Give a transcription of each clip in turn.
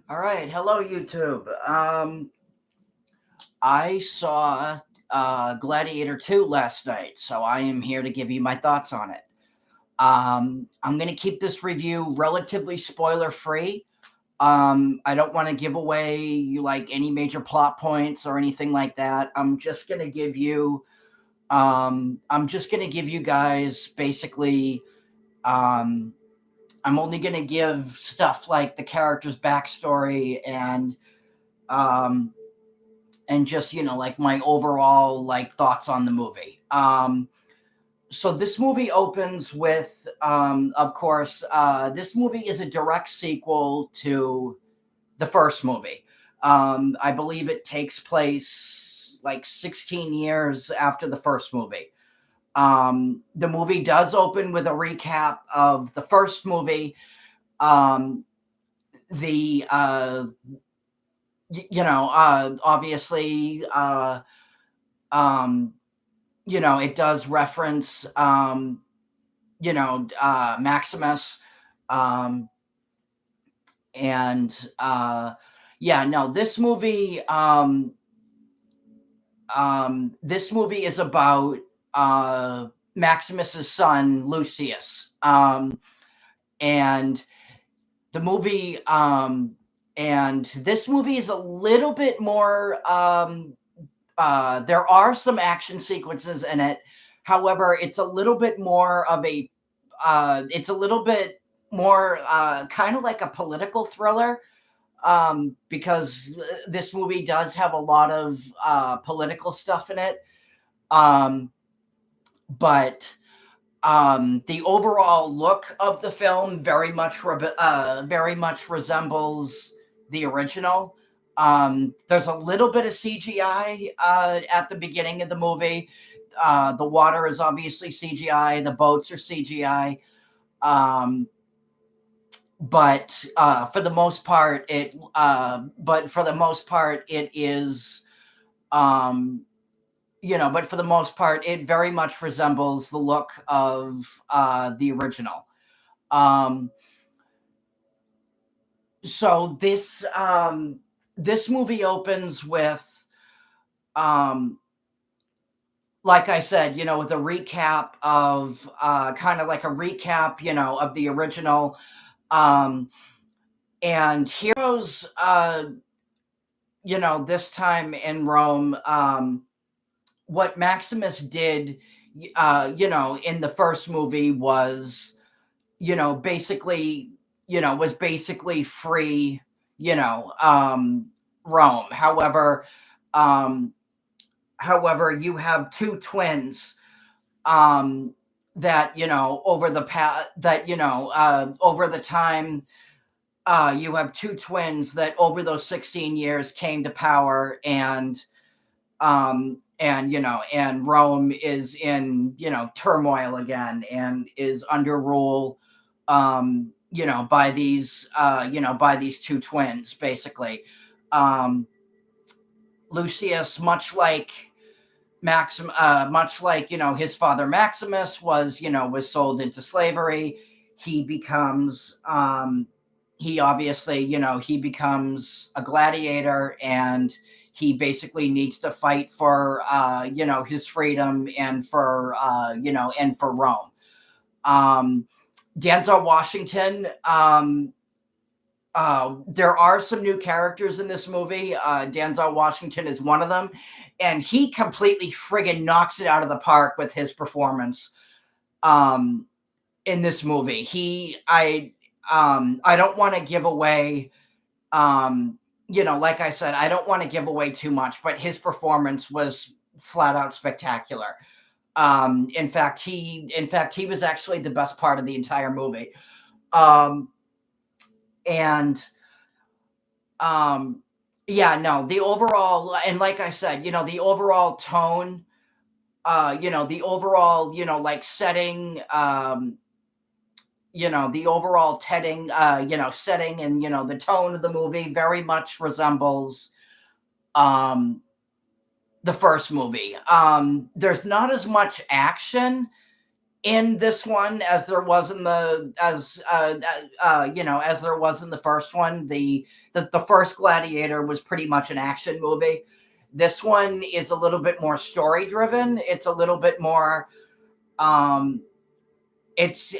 All right, hello YouTube. I saw Gladiator 2 last night, so I am here to give you my thoughts on it. I'm going to keep this review relatively spoiler free. I don't want to give away like any major plot points or anything like that. I'm just going to give you guys basically um I'm only going to give stuff like the character's backstory um and just like my overall like thoughts on the movie. So this movie opens with, of course, this movie is a direct sequel to the first movie. I believe it takes place like 16 years after the first movie. The movie does open with a recap of the first movie. Um, the Obviously, um, it does reference, Maximus. Um, and Yeah, no, this movie is about Maximus's son, Lucius. And the movie, and this movie is a little bit more, there are some action sequences in it. However, it's a little bit more of a it's a little bit more kind of like a political thriller, because this movie does have a lot of political stuff in it. Um, but The overall look of the film very much resembles the original. There's a little bit of CGI at the beginning of the movie. The water is obviously CGI. The boats are CGI. Um, but for the most part, it is. Um, but for the most part, it very much resembles the look of the original. Um, so this movie opens with, um, like I said, with a recap of kind of like a recap, of the original. Um, and heroes, this time in Rome. What Maximus did, in the first movie was, basically, was basically free, Rome. Um, however, you have two twins, um, that, over the time, you have two twins that over those 16 years came to power, and Rome is in, turmoil again and is under rule, by these two twins, basically. Um, Lucius, much like, his father Maximus was sold into slavery. He becomes, he obviously, he becomes a gladiator, and he basically needs to fight for, his freedom and for Rome. Um, Denzel Washington. There are some new characters in this movie. Denzel Washington is one of them, and he completely friggin' knocks it out of the park with his performance. Um, in this movie, I don't want to give away, like I said, I don't want to give away too much, but his performance was flat out spectacular. In fact, he was actually the best part of the entire movie. Um, and um, yeah, no, the overall, and like I said, the overall tone, the overall, like setting, the overall setting, and the tone of the movie very much resembles um the first movie. There's not as much action in this one as there was in the as there was in the first one. The first Gladiator was pretty much an action movie. This one is a little bit more story driven. It's a little bit more um it's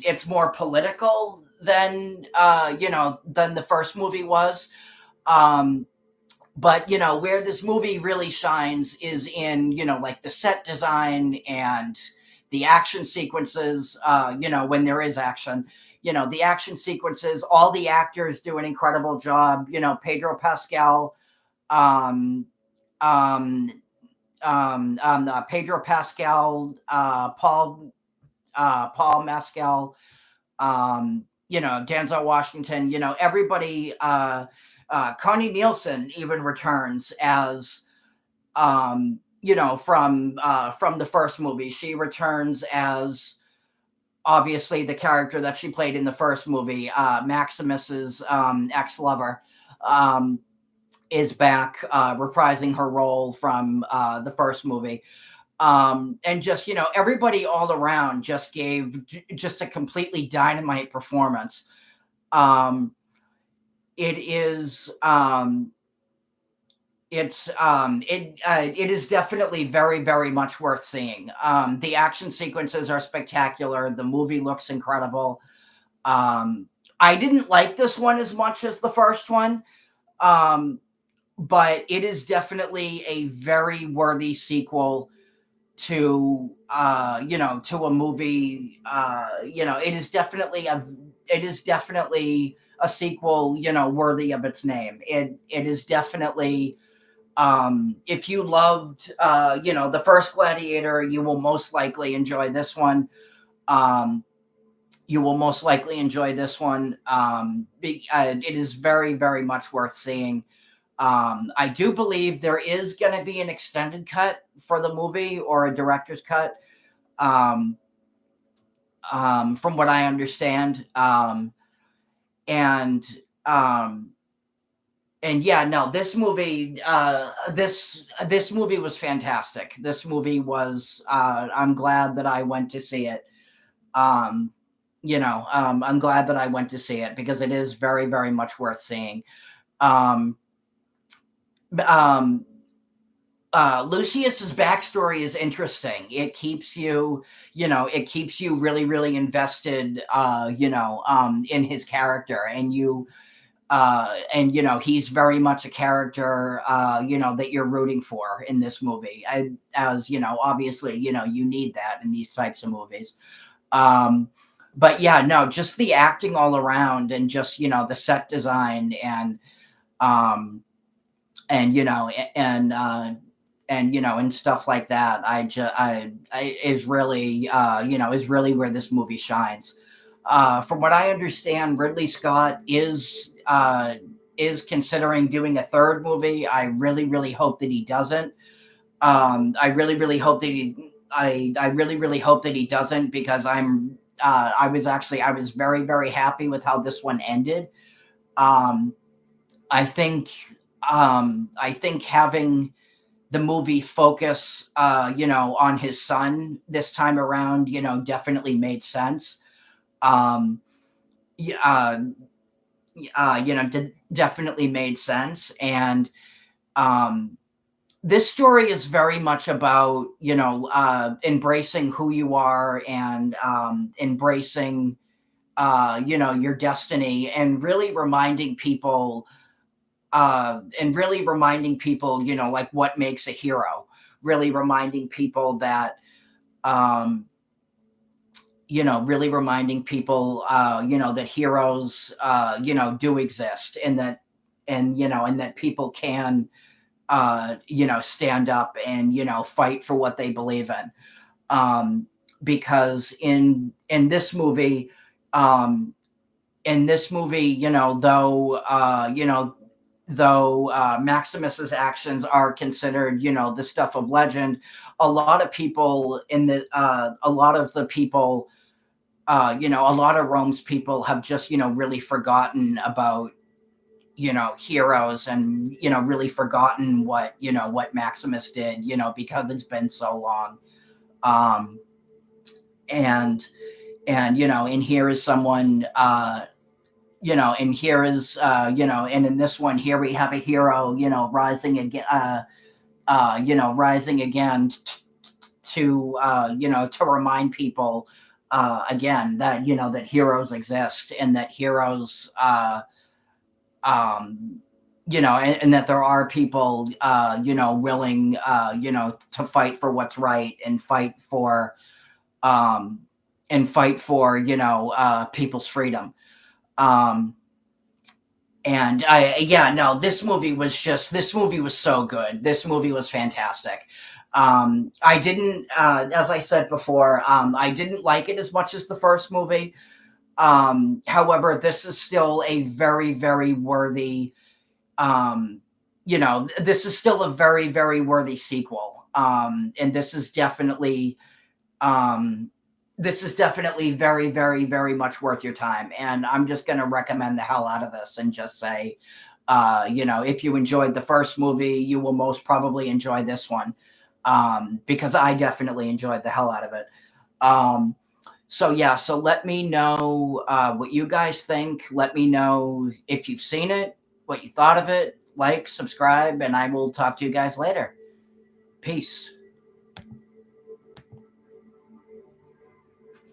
it's more political than than the first movie was. um but where this movie really shines is in like the set design and the action sequences. When there is action, the action sequences, all the actors do an incredible job. Pedro Pascal, um um Pedro Pascal, Paul Mescal, Denzel Washington, everybody. Connie Nielsen even returns as, from the first movie. She returns as obviously the character that she played in the first movie. Maximus's ex-lover is back, reprising her role from the first movie. And just everybody all around just gave just a completely dynamite performance. It is it is definitely very, very much worth seeing. The action sequences are spectacular. The movie looks incredible. I didn't like this one as much as the first one, um, but it is definitely a very worthy sequel to to a movie. It is definitely a sequel, worthy of its name. It is definitely, if you loved the first Gladiator, you will most likely enjoy this one. um you will most likely enjoy this one. It is very, very much worth seeing. I do believe there is going to be an extended cut for the movie, or a director's cut, um, from what I understand. And um, and yeah, no, this movie was fantastic. This movie was. I'm glad that I went to see it. Um, I'm glad that I went to see it because it is very, very much worth seeing. Um, um, Lucius's backstory is interesting. It keeps you, it keeps you really, really invested, in his character, and he's very much a character, that you're rooting for in this movie. As obviously, you need that in these types of movies. Um, but yeah, no, just the acting all around, and just the set design, um, and and stuff like that. I is really, is really where this movie shines. From what I understand, Ridley Scott is considering doing a third movie. I really, really hope that he doesn't. I really, really hope that I really, really hope that he doesn't, because I was very, very happy with how this one ended. Um, I think I think having the movie focus, on his son this time around, definitely made sense. Um, y- uh, definitely made sense. And um, this story is very much about, embracing who you are, and embracing, your destiny, and really reminding people, like what makes a hero. Really reminding people that, um, really reminding people, that heroes, do exist, and that, and that people can, stand up and, fight for what they believe in. Um, because um, in this movie, though Maximus's actions are considered, the stuff of legend, a lot of people in the a lot of the people, a lot of Rome's people have just, really forgotten about, heroes, and, really forgotten what Maximus did, because it's been so long. Um, and and here is someone, and here is, and in this one here we have a hero, rising again, rising again to remind people, again, that that heroes exist, and that heroes, um, and that there are people, willing, to fight for what's right, um, and fight for, people's freedom. Um, and yeah, no, this movie was so good. This movie was fantastic. I didn't, as I said before, I didn't like it as much as the first movie. However, this is still a very, very worthy, this is still a very, very worthy sequel. And um, this is definitely very, very, very much worth your time. And I'm just going to recommend the hell out of this and just say, if you enjoyed the first movie, you will most probably enjoy this one, because I definitely enjoyed the hell out of it. Um, so yeah, so let me know, what you guys think. Let me know if you've seen it, what you thought of it. Like, subscribe, and I will talk to you guys later. Peace.